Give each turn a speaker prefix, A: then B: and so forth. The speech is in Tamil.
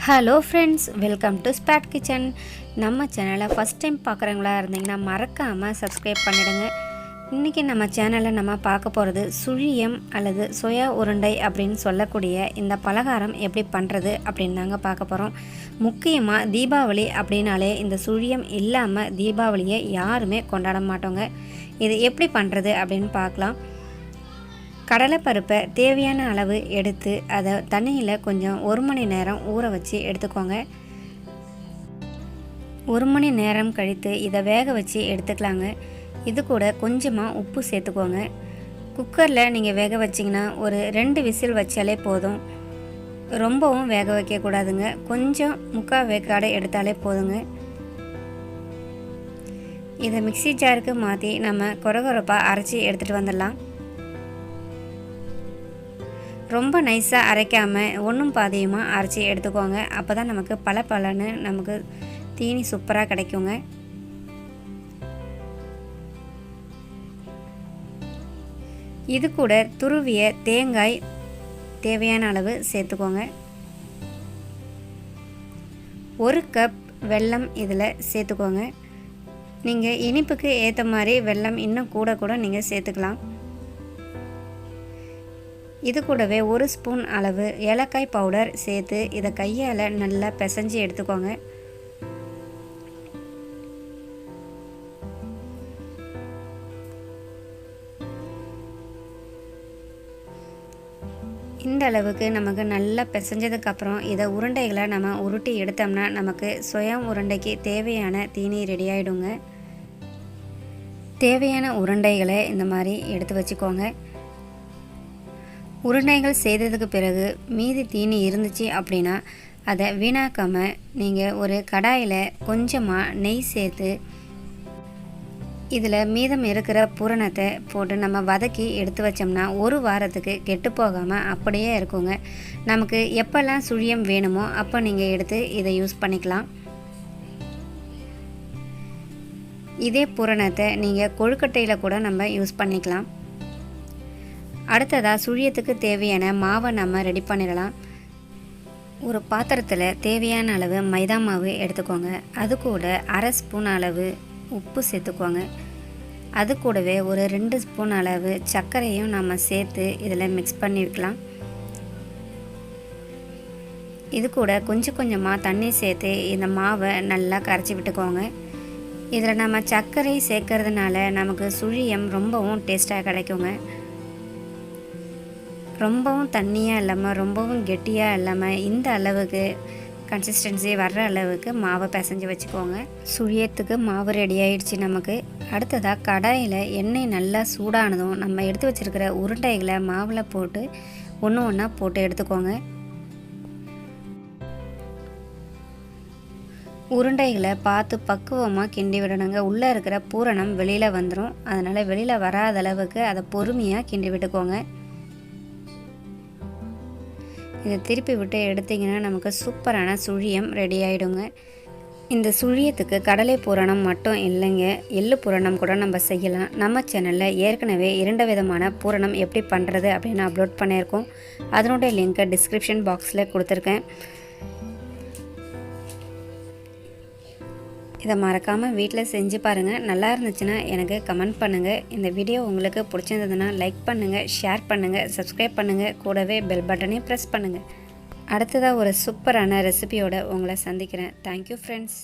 A: Hello friends, welcome to spot kitchen. நம்ம சேனலை ஃபஸ்ட் டைம் பார்க்குறவங்களா இருந்தீங்கன்னா மறக்காமல் சப்ஸ்கிரைப் பண்ணிவிடுங்க. இன்றைக்கி நம்ம சேனலில் நம்ம பார்க்க போகிறது சுழியம் அல்லது சோயா உருண்டை அப்படின்னு சொல்லக்கூடிய இந்த பலகாரம் எப்படி பண்ணுறது அப்படின்னு தாங்க பார்க்க போகிறோம். முக்கியமாக தீபாவளி அப்படின்னாலே இந்த சுழியம் இல்லாமல் தீபாவளியை யாருமே கொண்டாட மாட்டோங்க. இது எப்படி பண்ணுறது அப்படின்னு பார்க்கலாம். கடலைப்பருப்பை தேவையான அளவு எடுத்து அதை தண்ணியில் கொஞ்சம் 1 மணி நேரம் ஊற வச்சு எடுத்துக்கோங்க. 1 மணி நேரம் கழித்து இதை வேக வச்சு எடுத்துக்கலாங்க. இது கூட கொஞ்சமாக உப்பு சேர்த்துக்கோங்க. குக்கரில் நீங்கள் வேக வச்சிங்கன்னா ஒரு 2 விசில் வச்சாலே போதும். ரொம்பவும் வேக வைக்கக்கூடாதுங்க. கொஞ்சம் முக்கால் வேக்காடை எடுத்தாலே போதுங்க. இதை மிக்சி ஜாருக்கு மாற்றி நம்ம கொரகொரப்பாக அரைச்சி எடுத்துகிட்டு வந்துடலாம். ரொம்ப நைஸாக அரைக்காமல் ஒன்றும் பாதியமாக அரைச்சி எடுத்துக்கோங்க. அப்போ தான் நமக்கு பலன்னு நமக்கு தீனி சூப்பராக கிடைக்குங்க. இது கூட துருவிய தேங்காய் தேவையான அளவு சேர்த்துக்கோங்க. 1 கப் வெல்லம் இதில் சேர்த்துக்கோங்க. நீங்கள் இனிப்புக்கு ஏற்ற மாதிரி வெல்லம் இன்னும் கூட நீங்கள் சேர்த்துக்கலாம். இது கூடவே 1 ஸ்பூன் அளவு ஏலக்காய் பவுடர் சேர்த்து இதை கையால் நல்லா பிசைஞ்சு எடுத்துக்கோங்க. இந்த அளவுக்கு நமக்கு நல்லா பிசைஞ்சதுக்கப்புறம் இதை உருண்டைகளை நம்ம உருட்டி எடுத்தோம்னா நமக்கு சுயம் உருண்டைக்கு தேவையான தீனி ரெடி ஆகிடுங்க. தேவையான உருண்டைகளை இந்த மாதிரி எடுத்து வச்சுக்கோங்க. உருண்டைகள் செய்ததுக்கு பிறகு மீதி தீனி இருந்துச்சு அப்படின்னா அதை வீணாக்காமல் நீங்கள் ஒரு கடாயில் கொஞ்சமாக நெய் சேர்த்து இதில் மீதம் இருக்கிற பூரணத்தை போட்டு நம்ம வதக்கி எடுத்து வச்சோம்னா 1 வாரத்துக்கு கெட்டு போகாமல் அப்படியே இருக்குங்க. நமக்கு எப்போல்லாம் சுழியம் வேணுமோ அப்போ நீங்கள் எடுத்து இதை யூஸ் பண்ணிக்கலாம். இதே பூரணத்தை நீங்கள் கொழுக்கட்டையில் கூட நம்ம யூஸ் பண்ணிக்கலாம். அடுத்ததாக சுழியத்துக்கு தேவையான மாவை நம்ம ரெடி பண்ணிடலாம். ஒரு பாத்திரத்தில் தேவையான அளவு மைதா மாவு எடுத்துக்கோங்க. அது கூட 1/2 ஸ்பூன் அளவு உப்பு சேர்த்துக்கோங்க. அது கூடவே ஒரு 2 ஸ்பூன் அளவு சர்க்கரையும் நம்ம சேர்த்து இதில் மிக்ஸ் பண்ணி வைக்கலாம். இது கூட கொஞ்சமாக தண்ணி சேர்த்து இந்த மாவை நல்லா கரைச்சி விட்டுக்கோங்க. இதில் நம்ம சர்க்கரை சேர்க்கறதுனால நமக்கு சுழியம் ரொம்பவும் டேஸ்ட்டாக கிடைக்குங்க. ரொம்பவும் தண்ணியாக இல்லாமல் ரொம்பவும் கெட்டியாக இல்லாமல் இந்த அளவுக்கு கன்சிஸ்டன்சி வர்ற அளவுக்கு மாவை பிசைஞ்சு வச்சுக்கோங்க. சுழியத்துக்கு மாவு ரெடி ஆகிடுச்சு நமக்கு. அடுத்ததாக கடாயில் எண்ணெய் நல்லா சூடானதும் நம்ம எடுத்து வச்சுருக்கிற உருண்டைகளை மாவில் போட்டு ஒன்றா போட்டு எடுத்துக்கோங்க. உருண்டைகளை பார்த்து பக்குவமாக கிண்டி விடணுங்க. உள்ளே இருக்கிற பூரணம் வெளியில் வந்துடும். அதனால் வெளியில் வராத அளவுக்கு அதை பொறுமையாக கிண்டி விட்டுக்கோங்க. இதை திருப்பி விட்டு எடுத்திங்கன்னா நமக்கு சூப்பரான சுழியம் ரெடி ஆகிடுங்க. இந்த சுழியத்துக்கு கடலை பூரணம் மட்டும் இல்லைங்க, எள்ளு பூரணம் கூட நம்ம செய்யலாம். நம்ம சேனலில் ஏற்கனவே 2 விதமான பூரணம் எப்படி பண்ணுறது அப்படின்னு அப்லோட் பண்ணியிருக்கோம். அதனுடைய லிங்க்கை டிஸ்கிரிப்ஷன் பாக்ஸில் கொடுத்துருக்கேன். இதை மறக்காமல் வீட்டில் செஞ்சு பாருங்கள். நல்லா இருந்துச்சுன்னா எனக்கு கமெண்ட் பண்ணுங்கள். இந்த வீடியோ உங்களுக்கு பிடிச்சிருந்ததுன்னா லைக் பண்ணுங்கள், ஷேர் பண்ணுங்கள், சப்ஸ்கிரைப் பண்ணுங்கள். கூடவே பெல் பட்டனையும் ப்ரெஸ் பண்ணுங்கள். அடுத்ததாக ஒரு சூப்பரான ரெசிபியோடு உங்களை சந்திக்கிறேன். Thank you friends.